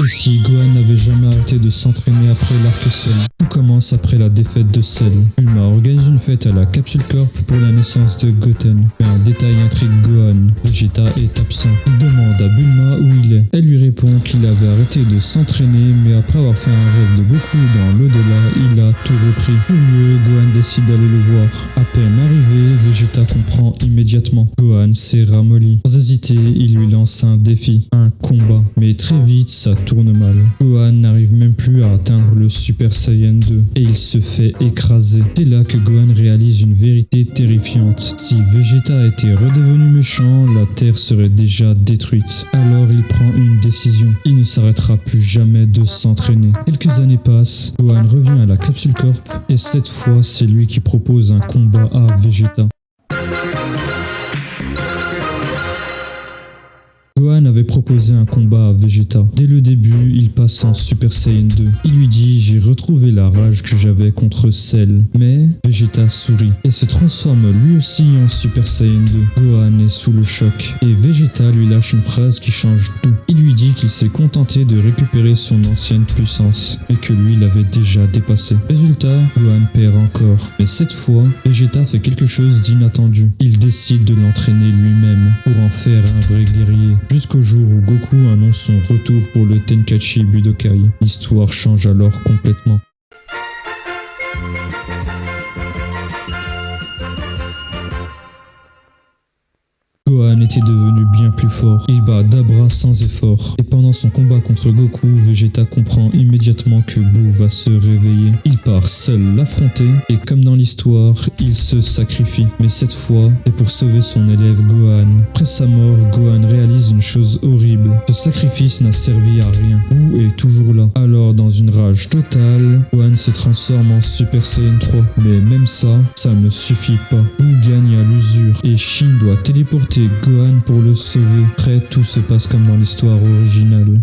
Aussi, Gohan n'avait jamais arrêté de s'entraîner après l'arc Cell. Tout commence après la défaite de Cell. Bulma organise une fête à la Capsule Corp pour la naissance de Goten. Mais un détail intrigue Gohan. Vegeta est absent. Il demande à Bulma où il est. Elle lui répond qu'il avait arrêté de s'entraîner, mais après avoir fait un rêve de Goku dans l'au-delà, il a tout repris. Furieux, Gohan décide d'aller le voir. À peine arrivé, Vegeta comprend immédiatement. Gohan s'est ramolli. Sans hésiter, il lui lance un défi, un combat. Mais très vite, ça tourne mal. Gohan n'arrive même plus à atteindre le Super Saiyan 2 et il se fait écraser. C'est là que Gohan réalise une vérité terrifiante. Si Vegeta était redevenu méchant, la Terre serait déjà détruite. Alors il prend une décision. Il ne s'arrêtera plus jamais de s'entraîner. Quelques années passent, Gohan revient à la Capsule Corp et cette fois c'est lui qui propose un combat à Vegeta. Gohan avait proposé un combat à Vegeta. Dès le début, il passe en Super Saiyan 2. Il lui dit « J'ai retrouvé la rage que j'avais contre Cell ». Mais Vegeta sourit et se transforme lui aussi en Super Saiyan 2. Gohan est sous le choc et Vegeta lui lâche une phrase qui change tout. Il lui dit qu'il s'est contenté de récupérer son ancienne puissance et que lui l'avait déjà dépassé. Résultat, Gohan perd encore. Mais cette fois, Vegeta fait quelque chose d'inattendu. Il décide de l'entraîner lui-même pour en faire un vrai guerrier. Jusqu'au jour où Goku annonce son retour pour le Tenkaichi Budokai. L'histoire change alors complètement. Gohan était devenu bien plus fort. Il bat Dabra sans effort. Et pendant son combat contre Goku, Vegeta comprend immédiatement que Boo va se réveiller. Il part seul l'affronter et comme dans l'histoire, il se sacrifie. Mais cette fois, c'est pour sauver son élève Gohan. Après sa mort, Gohan réalise une chose horrible. Ce sacrifice n'a servi à rien. Boo est toujours là. Alors, dans une rage totale, Gohan se transforme en Super Saiyan 3. Mais même ça ne suffit pas. Boo gagne à l'usure et Shin doit téléporter Gohan pour le sauver. Après, tout se passe comme dans l'histoire originale.